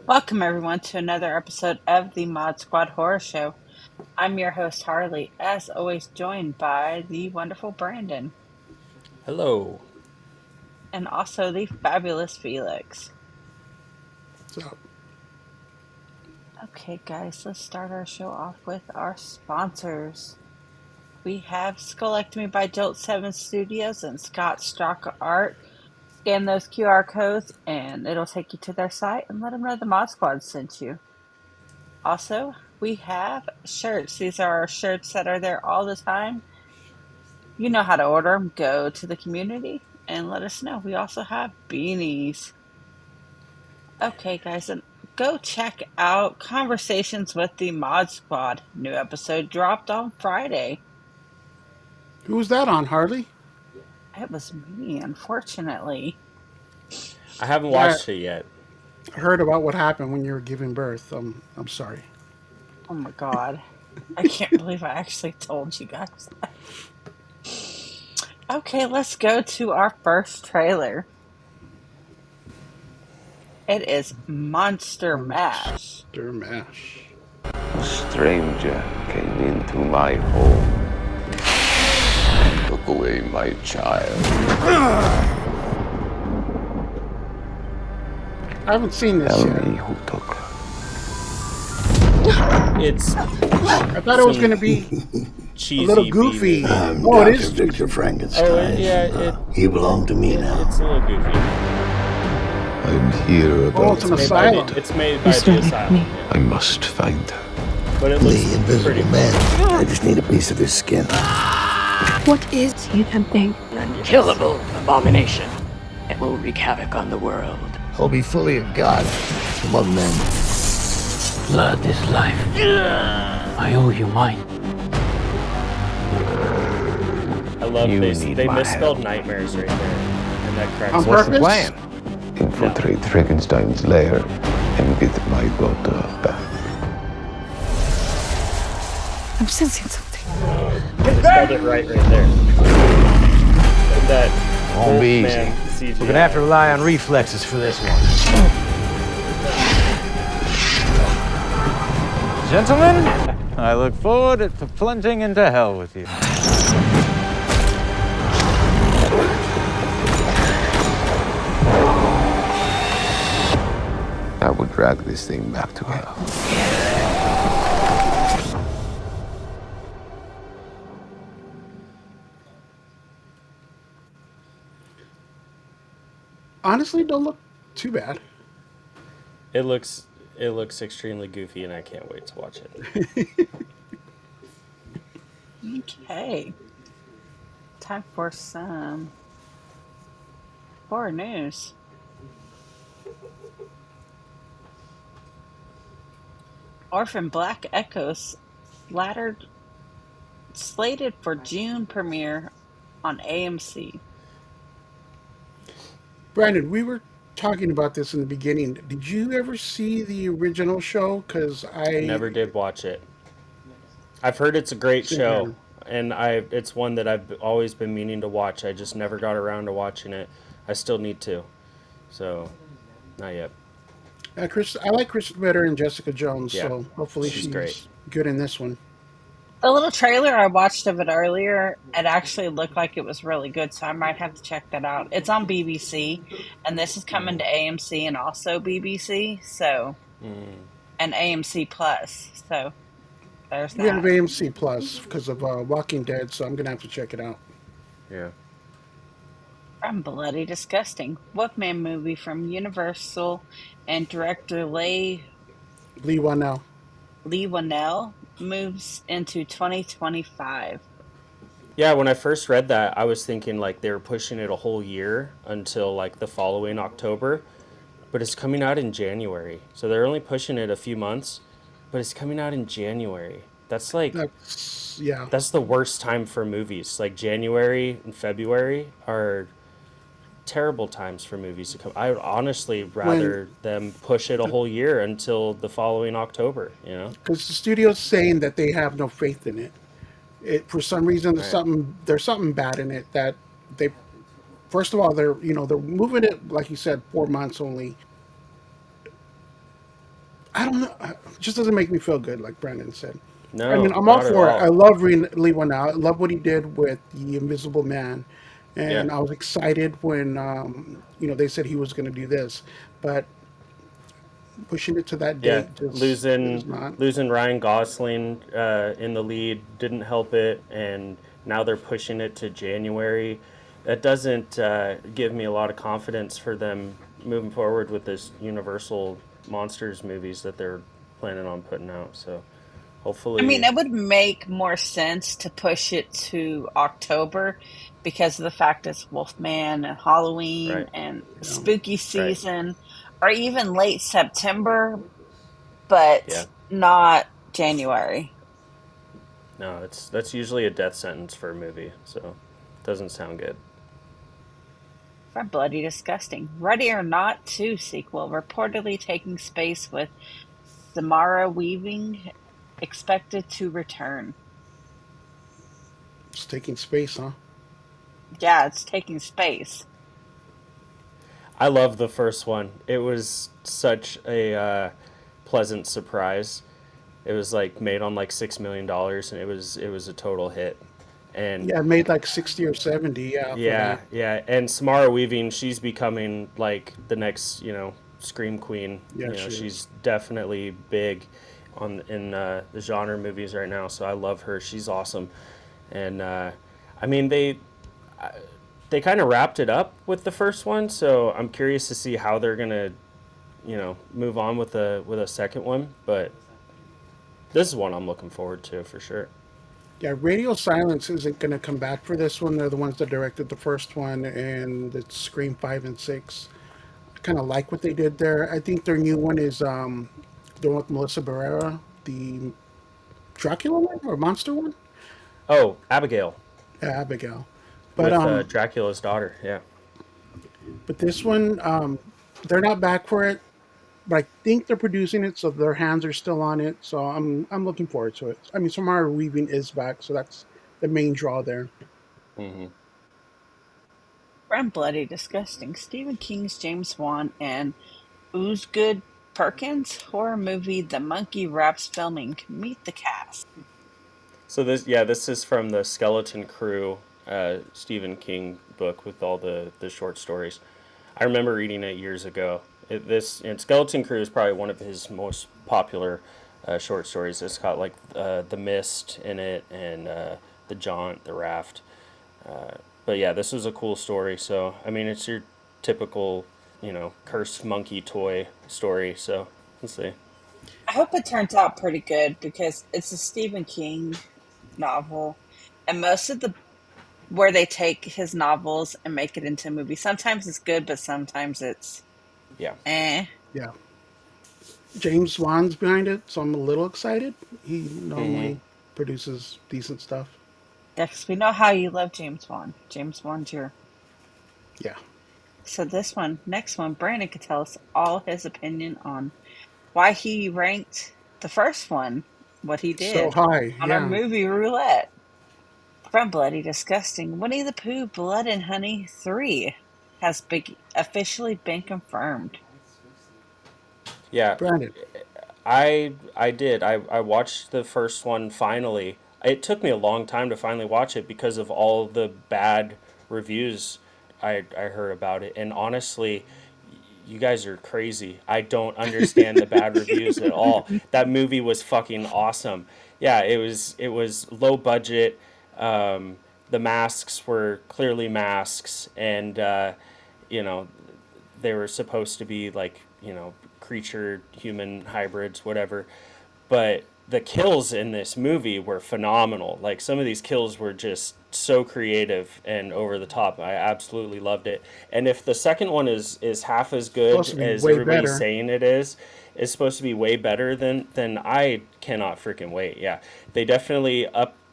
Welcome, everyone, to another episode of the Mod Squad Horror Show. I'm your host, Harley, as always, joined by the wonderful Brandon Hello. and also the fabulous Felix. So, Okay, guys, let's start our show off with our sponsors. We have Skullectomy by Jolt 7 Studios and Straka Art. Scan those QR codes and it'll take you to their site and let them know the Mod Squad sent you. Also, we have shirts. These are our shirts that are there all the time. You know how to order them. Go to the community and let us know. We also have beanies. Okay, guys, and go check out Conversations with the Mod Squad. New episode dropped on Friday. who was that on, Harley? It was me, unfortunately. I haven't Yeah, watched it yet. I heard about what happened when you were giving birth. I'm sorry. Oh my god. I can't believe I actually told you guys that. Okay, let's go to our first trailer. It is Monster Mash. Monster Mash. A stranger came into my home and took away my child. I haven't seen this Tell yet. me who took her. It's I thought it was going to be cheesy. a little goofy. B-movie. I'm Oh, it Dr. is Victor Frankenstein. Oh, yeah. You belong to me now. It's a little goofy. I'm here Oh, about it's an my asylum. daughter. It's made by the asylum. I must find her. But it The looks Invisible pretty Man. I just need a piece of his skin. What is he attempting? Unkillable abomination. It will wreak havoc on the world. I'll be fully a god among men. Blood is life. I owe you mine. I love You this. need They my misspelled help. nightmares right there. And that cracks On me purpose? up. Plan. Infiltrate Frankenstein's lair and get my daughter back. I'm sensing something. They spelled it right there. And that Won't be Wolfman easy. CGI. We're gonna have to rely on reflexes for this one. Gentlemen, I look forward to plunging into hell with you. I would drag this thing back to hell. Honestly, don't look too bad. It looks extremely goofy, and I can't wait to watch it. Okay. Time for some horror news. Orphan Black Echoes slated for June premiere on AMC. Brandon, we were talking about this in the beginning. Did you ever see the original show? Because Never did watch it. I've heard it's a great Same show, here. and it's one that I've always been meaning to watch. I just never got around to watching it. I still need to, so not yet. I like Chris better and Jessica Jones, Yeah, so hopefully she's she's great. good in this one. The little trailer I watched of it earlier, it actually looked like it was really good, so I might have to check that out. It's on BBC, and this is coming to AMC and also BBC, so and AMC Plus. So there's We have that. AMC Plus because of Walking Dead, so I'm gonna have to check it out. Yeah. From Bloody Disgusting, Wolfman movie from Universal, and director Lee Wanell. Lee Wanell moves into 2025. Yeah, when I first read that, I was thinking like they were pushing it a whole year until like the following October, but it's coming out in January. So they're only pushing it a few months, but it's coming out in January. That's Yeah. that's the worst time for movies. Like January and February are terrible times for movies to come. I would honestly rather them push it a whole year until the following October, you know? Because the studio's saying that they have no faith in it. It for some reason Right. there's something bad in it that they. First of all, they're moving it like you said 4 months only. I don't know. It just doesn't make me feel good, like Brandon said. I mean, No, I'm all not at for it. I all. love Lee Whannell. I love what he did with the Invisible Man, Yeah. and I was excited when they said he was going to do this, but pushing it to that Yeah, date just is losing not. losing Ryan Gosling in the lead didn't help it, and now they're pushing it to January. That doesn't give me a lot of confidence for them moving forward with this Universal monsters movies that they're planning on putting out. So I mean, hopefully, it would make more sense to push it to October because of the fact it's Wolfman and Halloween right, and Yeah. spooky right, season, or even late September, but yeah. not January. No, that's usually a death sentence for a movie, so it doesn't sound good. For Bloody Disgusting. Ready or Not 2 sequel reportedly taking space with Samara Weaving expected to return. It's taking space, huh? Yeah, it's taking space. I love the first one. It was such a pleasant surprise. It was like made on like $6 million, and it was a total hit. And Yeah, it made like 60 or 70. Yeah, for yeah, that. yeah. And Samara Weaving, she's becoming like the next, scream queen. Yeah, she is. She's definitely big on in the genre movies right now. So I love her. She's awesome. And I mean, they kind of wrapped it up with the first one, so I'm curious to see how they're gonna, move on with a second one. But this is one I'm looking forward to for sure. Yeah, Radio Silence isn't going to come back for this one. They're the ones that directed the first one, and it's Scream 5 and 6. I kind of like what they did there. I think their new one is the one with Melissa Barrera, the Dracula one or monster one. Oh, Abigail Yeah, Abigail. But with Dracula's daughter. Yeah. this one, they're not back for it. But I think they're producing it, so their hands are still on it. So I'm looking forward to it. I mean, Samara Weaving is back, so that's the main draw there. Hmm. From Bloody Disgusting. Stephen King's James Wan and Oozgood Perkins horror movie The Monkey Wraps filming. Meet the cast. So this is from the Skeleton Crew, Stephen King book with all the short stories. I remember reading it years ago. And Skeleton Crew is probably one of his most popular short stories. It's got like the Mist in it and the Jaunt, the Raft. But yeah, this was a cool story. So I mean, it's your typical, cursed monkey toy story. So let's see. I hope it turns out pretty good because it's a Stephen King novel, and most of the where they take his novels and make it into a movie. Sometimes it's good, but sometimes it's Yeah. eh. Yeah, James Wan's behind it, so I'm a little excited. He Hmm. normally produces decent stuff. Because we know how you love James Wan. James Wan's your. Yeah, So this one, next one, Brandon could tell us all his opinion on why he ranked the first one, what he so did high. on our Yeah, movie roulette. From Bloody Disgusting, Winnie the Pooh Blood and Honey 3 has officially been confirmed. Yeah. Brandon. I did. I watched the first one finally. It took me a long time to finally watch it because of all the bad reviews I heard about it. And honestly, you guys are crazy. I don't understand the bad reviews at all. That movie was fucking awesome. Yeah, it was low budget. The masks were clearly masks, and you know they were supposed to be like creature human hybrids, whatever. But the kills in this movie were phenomenal. Like some of these kills were just so creative and over the top. I absolutely loved it. And if the second one is half as Supposed good to be as way everybody's better. saying it is, it's supposed to be way better than I cannot freaking wait. Yeah, they definitely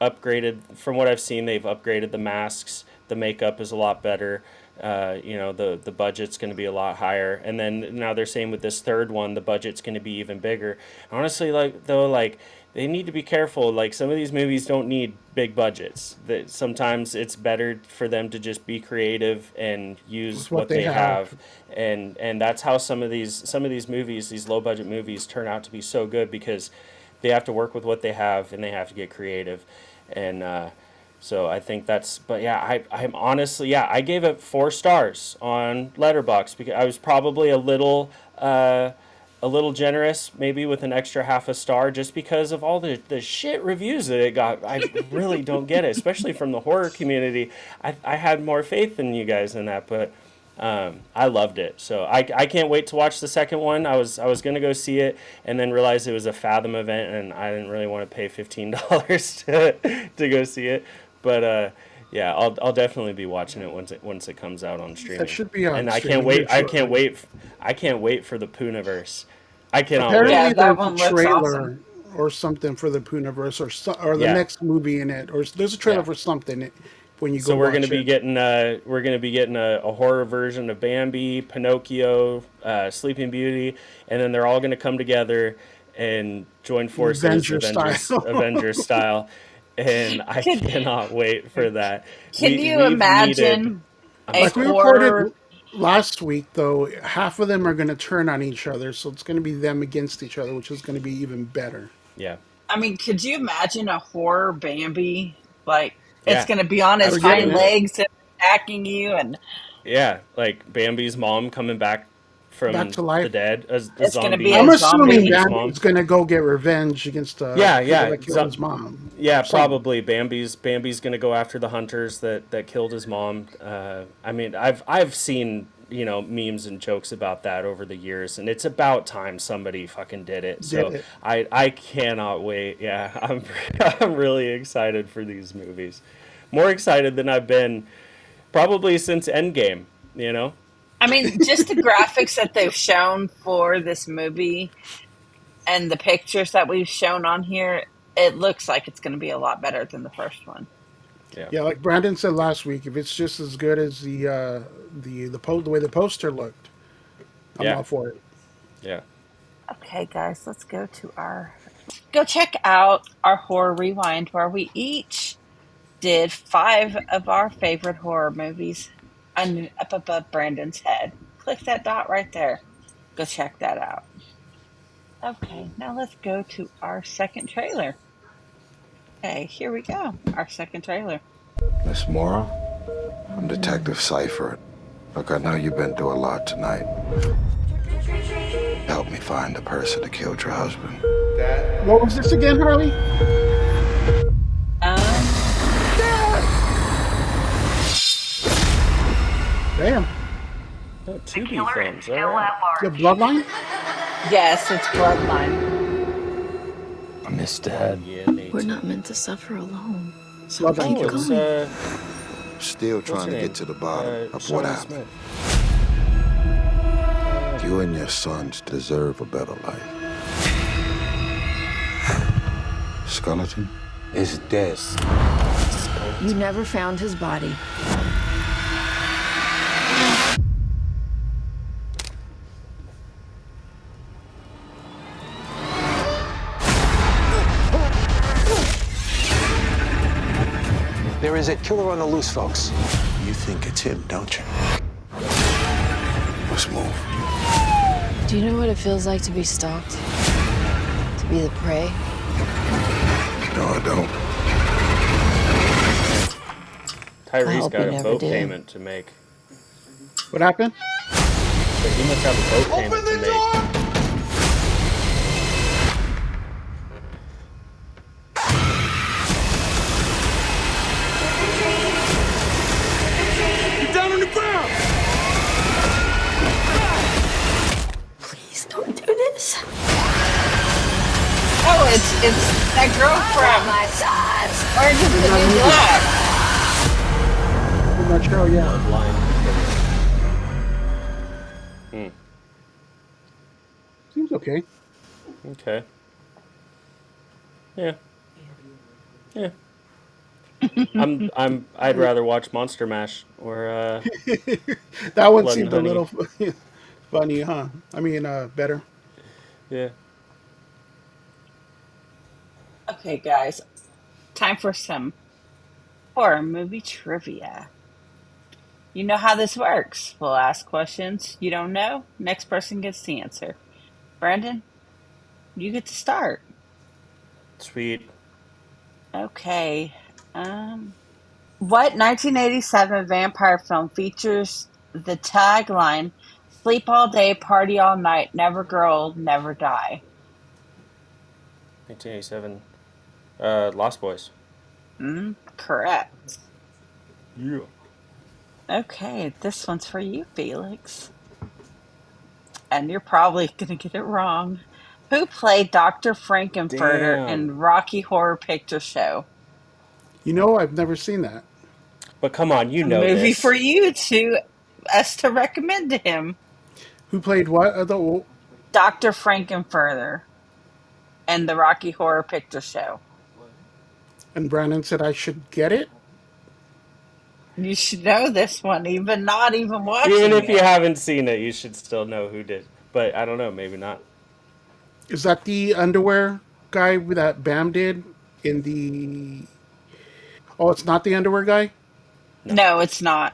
upgraded. From what I've seen, they've upgraded the masks. The makeup is a lot better. The budget's going to be a lot higher, and then now they're saying with this third one the budget's going to be even bigger. Honestly, like they need to be careful. Like some of these movies don't need big budgets. That sometimes it's better for them to just be creative and use With what what they they have. have, and that's how some of these movies, these low budget movies, turn out to be so good because they have to work with what they have and they have to get creative, and so I think that's, but yeah, I'm honestly, yeah, I gave it 4 stars on Letterboxd because I was probably a little generous, maybe with an extra half a star, just because of all the shit reviews that it got. I really don't get it, especially from the horror community. I had more faith in you guys in that, but I loved it. So I can't wait to watch the second one. I was gonna go see it and then realized it was a Fathom event and I didn't really want to pay $15 to go see it. But yeah, I'll definitely be watching it once it comes out on That streaming. should be on And I can't streaming here wait. shortly. I can't wait for the Poohniverse. I cannot Yeah, Apparently, wait. that there's a one looks awesome. trailer or something for the Poohniverse or the Yeah, next movie in it, or there's a trailer yeah. for something when you go So watch it. we're gonna be getting a horror version of Bambi, Pinocchio, Sleeping Beauty, and then they're all gonna come together and join forces, Avenger Avengers style. Avengers style, and I Can cannot wait for that. can you We've needed. imagine I'm a Like we sorry. reported horror? last week, though, half of them are going to turn on each other, so it's going to be them against each other, which is going to be even better. Yeah, I mean, could you imagine a horror Bambi? Like it's yeah, going to be on his We're getting hind it. absolutely. legs and attacking you, and Yeah, like Bambi's mom coming back Back from to the life. dead as the it's going to be zombie I'm a assuming zombie. Bambi's mom. Bambi's going to go get revenge against the Yeah, people yeah, that killed his mom. yeah. Some. Probably Bambi's gonna go after the hunters that killed his mom. I mean, I've seen memes and jokes about that over the years, and it's about time somebody fucking did it. Did So it. I cannot wait. Yeah, I'm really excited for these movies, more excited than I've been probably since Endgame. You know. I mean, just the graphics that they've shown for this movie and the pictures that we've shown on here, it looks like it's going to be a lot better than the first one. Yeah. Yeah, like Brandon said last week, if it's just as good as the way the poster looked, I'm Yeah. all for it. Yeah. Okay, guys, let's go check out our horror rewind where we each did 5 of our favorite horror movies up above Brandon's head. Click that dot right there. Go check that out. Okay, now let's go to our second trailer. Okay, here we go. Our second trailer. Miss Mora, I'm Detective Cypher. Look, I know you've been through a lot tonight. Help me find the person that killed your husband. What was this again, Harley? Damn. Oh, Tubi films. All right. The Bloodline? Yes, it's Bloodline. I miss Dad. Yeah, me We're too. not meant to suffer alone. So Bloodline keep Oh, kills. it's going. Still what's trying her to name? get to the bottom of what Shauna happened. Smith. You and your sons deserve a better life. Skeleton is dead. You never found his body. There is a killer on the loose, folks. You think it's him, don't you? Let's move. Do you know what it feels like to be stalked? To be the prey? No, I don't. Tyrese hope got he a never boat did. payment to make. What happened? But he must have a boat payment to make. Get down on the ground! Please don't do this. Oh, it's that girl from My sons. Orange is the New Black. I'm not sure, yeah. Bloodline. Seems okay. Okay. Yeah. Yeah. I'd rather watch Monster Mash or That one Blood and seemed a Honey. little funny, huh? I mean, better. Yeah. Okay, guys, time for some horror movie trivia. You know how this works. We'll ask questions you don't know. Next person gets the answer. Brandon, you get to start. Sweet. Okay. What 1987 vampire film features the tagline "Sleep all day, party all night, never grow old, never die"? 1987. Lost Boys. Correct. Yeah. Okay, this one's for you, Felix. And you're probably going to get it wrong. Who played Dr. Frankenfurter Damn. in Rocky Horror Picture Show? You know, I've never seen that. But come on, you A know movie for this. you to us to recommend to him. Who played what? Dr. Frankenfurter and the Rocky Horror Picture Show. And Brandon said I should get it. You should know this one, even not even Even watching if you it. haven't seen it, you should still know who did. But I don't know, maybe not. Is that the underwear guy that Bam did in the? Oh, it's not the underwear guy. No. No, it's not.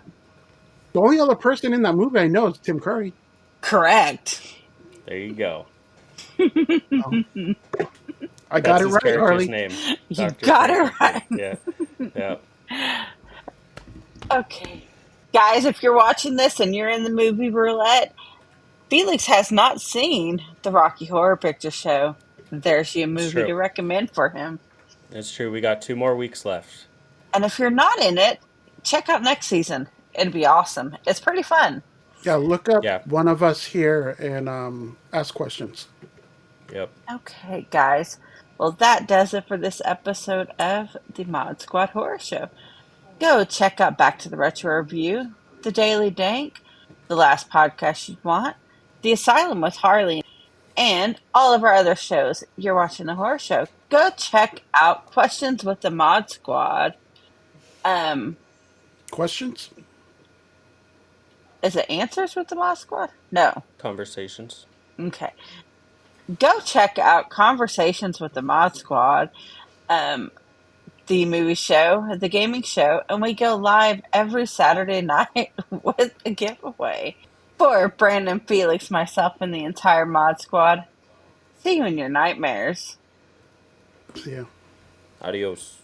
The only other person in that movie I know is Tim Curry. Correct. There you go. Oh, I got That's it his right, character's Harley. name. You Dr. got it Frankenfurter. right. Yeah. Yeah. Okay. Guys, if you're watching this and you're in the movie roulette, Felix has not seen the Rocky Horror Picture Show. There's your It's movie true. to recommend for him. It's true. We got 2 more weeks left. And if you're not in it, check out next season. It'd be awesome. It's pretty fun. Yeah, look up Yeah. one of us here and ask questions. Yep. Okay, guys. Well, that does it for this episode of the Mod Squad Horror Show. Go check out Back to the Retro Review, the Daily Dank, the last podcast you'd want, the Asylum with Harley, and all of our other shows. You're watching the horror show. Go check out Questions with the Mod Squad. Questions? Is it Answers with the Mod Squad? No. Conversations. Okay. Go check out Conversations with the Mod Squad, the movie show, the gaming show, and we go live every Saturday night with a giveaway. For Brandon, Felix, myself, and the entire Mod Squad, see you in your nightmares. Yeah. Adios.